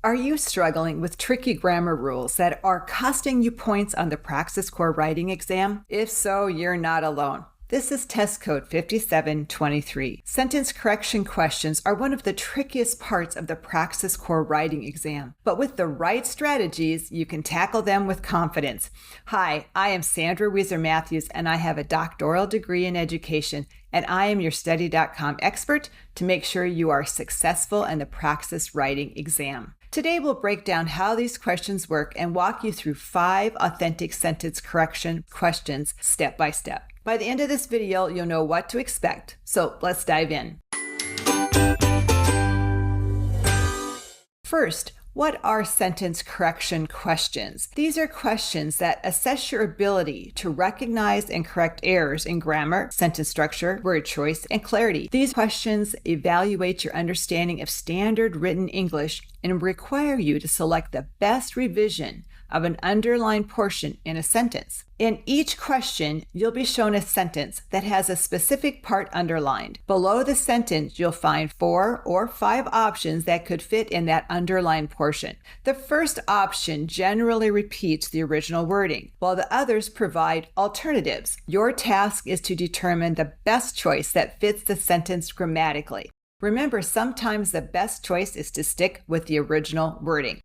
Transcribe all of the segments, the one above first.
Are you struggling with tricky grammar rules that are costing you points on the Praxis Core Writing exam? If so, you're not alone. This is test code 5723. Sentence correction questions are one of the trickiest parts of the Praxis Core Writing exam, but with the right strategies, you can tackle them with confidence. Hi, I am Sandra Matthews, and I have a doctoral degree in education, and I am your Study.com expert to make sure you are successful in the Praxis Writing exam. Today, we'll break down how these questions work and walk you through 5 authentic sentence correction questions step by step. By the end of this video, you'll know what to expect. So let's dive in. First, what are sentence correction questions? These are questions that assess your ability to recognize and correct errors in grammar, sentence structure, word choice, and clarity. These questions evaluate your understanding of standard written English and require you to select the best revision of an underlined portion in a sentence. In each question, you'll be shown a sentence that has a specific part underlined. Below the sentence, you'll find 4 or 5 options that could fit in that underlined portion. The first option generally repeats the original wording, while the others provide alternatives. Your task is to determine the best choice that fits the sentence grammatically. Remember, sometimes the best choice is to stick with the original wording.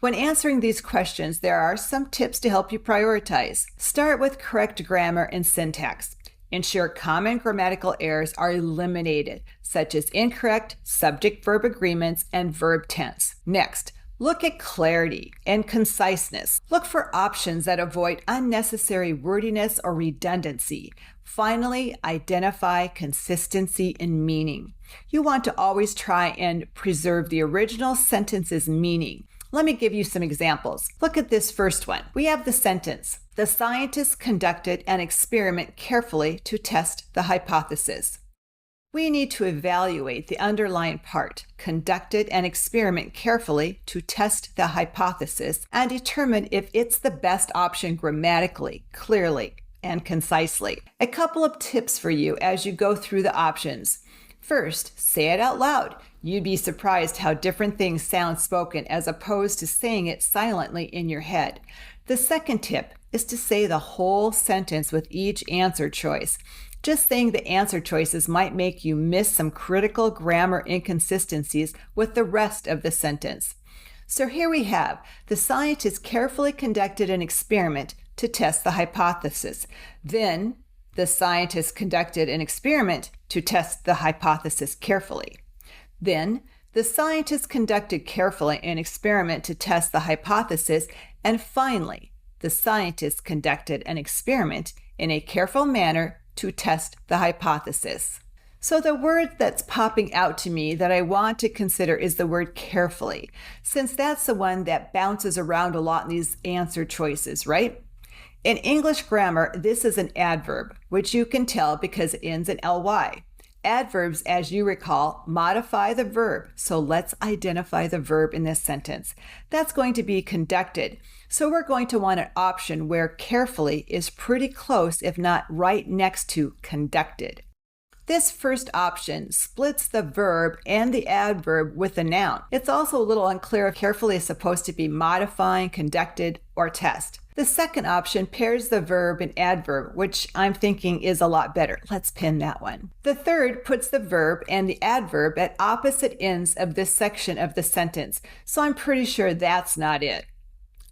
When answering these questions, there are some tips to help you prioritize. Start with correct grammar and syntax. Ensure common grammatical errors are eliminated, such as incorrect subject-verb agreements and verb tense. Next, look at clarity and conciseness. Look for options that avoid unnecessary wordiness or redundancy. Finally, identify consistency in meaning. You want to always try and preserve the original sentence's meaning. Let me give you some examples. Look at this first one. We have the sentence, "The scientists conducted an experiment carefully to test the hypothesis." We need to evaluate the underlying part, conducted an experiment carefully to test the hypothesis, and determine if it's the best option grammatically, clearly, and concisely. A couple of tips for you as you go through the options. First, say it out loud. You'd be surprised how different things sound spoken as opposed to saying it silently in your head. The second tip is to say the whole sentence with each answer choice. Just saying the answer choices might make you miss some critical grammar inconsistencies with the rest of the sentence. So here we have, the scientists carefully conducted an experiment to test the hypothesis. Then, the scientists conducted an experiment to test the hypothesis carefully. Then, the scientists conducted carefully an experiment to test the hypothesis. And finally, the scientists conducted an experiment in a careful manner to test the hypothesis. So the word that's popping out to me that I want to consider is the word carefully, since that's the one that bounces around a lot in these answer choices, right? In English grammar, this is an adverb, which you can tell because it ends in ly. Adverbs, as you recall, modify the verb, so let's identify the verb in this sentence. That's going to be conducted, so we're going to want an option where carefully is pretty close, if not right next to conducted. This first option splits the verb and the adverb with the noun. It's also a little unclear if carefully is supposed to be modifying, conducted, or test. The second option pairs the verb and adverb, which I'm thinking is a lot better. Let's pin that one. The third puts the verb and the adverb at opposite ends of this section of the sentence, so I'm pretty sure that's not it.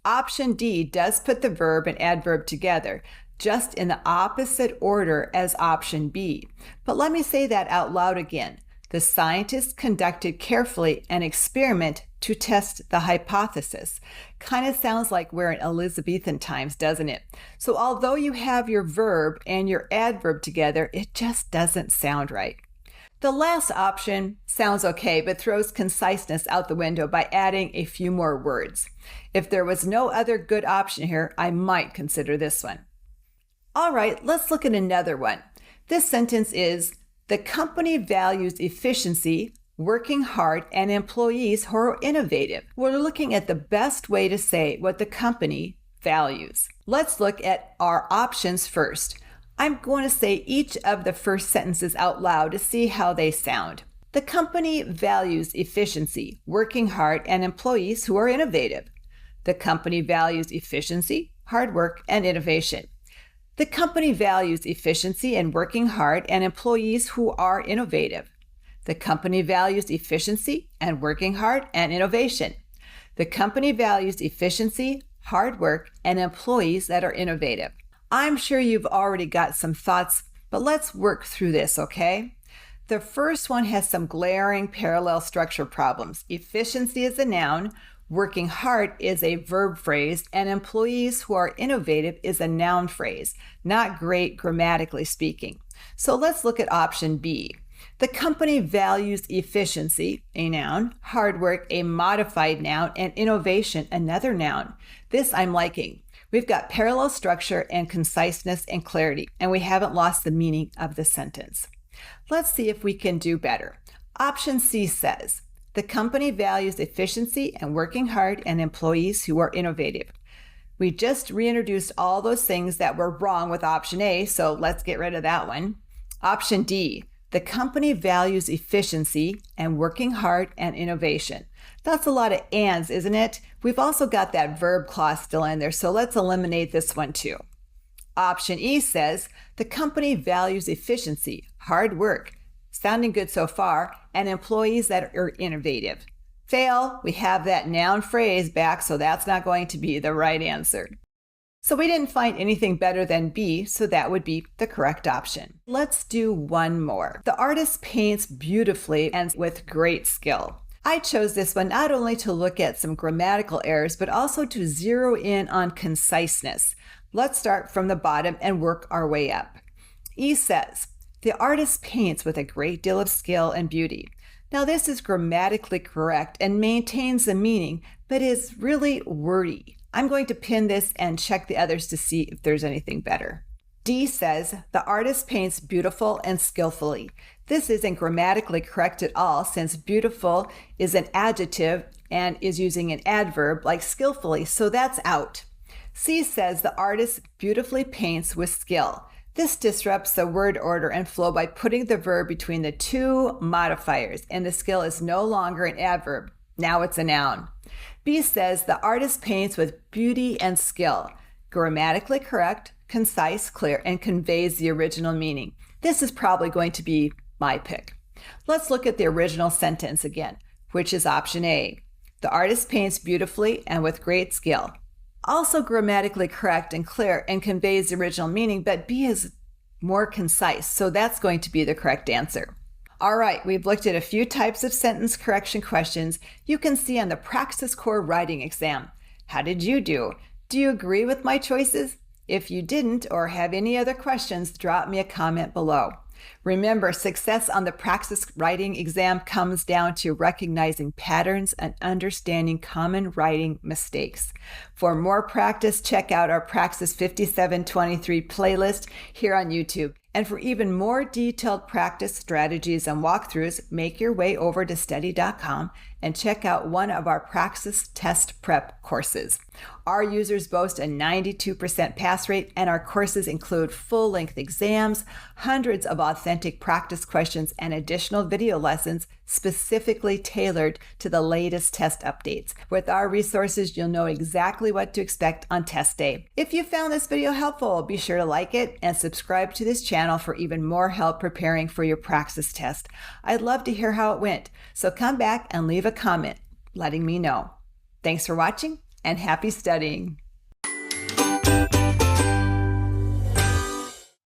Option D does put the verb and adverb together, just in the opposite order as option B. But let me say that out loud again. The scientists conducted carefully an experiment to test the hypothesis. Kind of sounds like we're in Elizabethan times, doesn't it? So although you have your verb and your adverb together, it just doesn't sound right. The last option sounds okay, but throws conciseness out the window by adding a few more words. If there was no other good option here, I might consider this one. All right, let's look at another one. This sentence is, "The company values efficiency, working hard, and employees who are innovative." We're looking at the best way to say what the company values. Let's look at our options first. I'm going to say each of the first sentences out loud to see how they sound. The The company values efficiency, working hard, and employees who are innovative. The company values efficiency, hard work, and innovation. The company values efficiency and working hard and employees who are innovative. The company values efficiency and working hard and innovation. The company values efficiency, hard work, and employees that are innovative. I'm sure you've already got some thoughts, but let's work through this, okay? The first one has some glaring parallel structure problems. Efficiency is a noun, working hard is a verb phrase, and employees who are innovative is a noun phrase. Not great grammatically speaking. So let's look at option B. The company values efficiency, a noun, hard work, a modified noun, and innovation, another noun. This I'm liking. We've got parallel structure and conciseness and clarity, and we haven't lost the meaning of the sentence. Let's see if we can do better. Option C says, the company values efficiency and working hard and employees who are innovative. We just reintroduced all those things that were wrong with option A, so let's get rid of that one. Option D, the company values efficiency and working hard and innovation. That's a lot of ands, isn't it? We've also got that verb clause still in there, so let's eliminate this one too. Option E says, the company values efficiency, hard work, sounding good so far, and employees that are innovative. Fail, we have that noun phrase back, so that's not going to be the right answer. So we didn't find anything better than B, so that would be the correct option. Let's do one more. The artist paints beautifully and with great skill. I chose this one not only to look at some grammatical errors, but also to zero in on conciseness. Let's start from the bottom and work our way up. E says, the artist paints with a great deal of skill and beauty. Now this is grammatically correct and maintains the meaning, but is really wordy. I'm going to pin this and check the others to see if there's anything better. D says, the artist paints beautiful and skillfully. This isn't grammatically correct at all since beautiful is an adjective and is using an adverb like skillfully, so that's out. C says, the artist beautifully paints with skill. This disrupts the word order and flow by putting the verb between the two modifiers, and the skill is no longer an adverb. Now it's a noun. B says, the artist paints with beauty and skill. Grammatically correct, concise, clear, and conveys the original meaning. This is probably going to be my pick. Let's look at the original sentence again, which is option A. The artist paints beautifully and with great skill. Also grammatically correct and clear and conveys the original meaning, but B is more concise, so that's going to be the correct answer. All right, we've looked at a few types of sentence correction questions you can see on the Praxis Core Writing exam. How did you do? Do you agree with my choices? If you didn't or have any other questions, drop me a comment below. Remember, success on the Praxis Writing exam comes down to recognizing patterns and understanding common writing mistakes. For more practice, check out our Praxis 5723 playlist here on YouTube. And for even more detailed practice strategies and walkthroughs, make your way over to study.com and check out one of our Praxis test prep courses. Our users boast a 92% pass rate, and our courses include full-length exams, hundreds of authentic practice questions, and additional video lessons specifically tailored to the latest test updates. With our resources, you'll know exactly what to expect on test day. If you found this video helpful, be sure to like it and subscribe to this channel for even more help preparing for your Praxis test. I'd love to hear how it went, so come back and leave a comment letting me know. Thanks for watching and happy studying.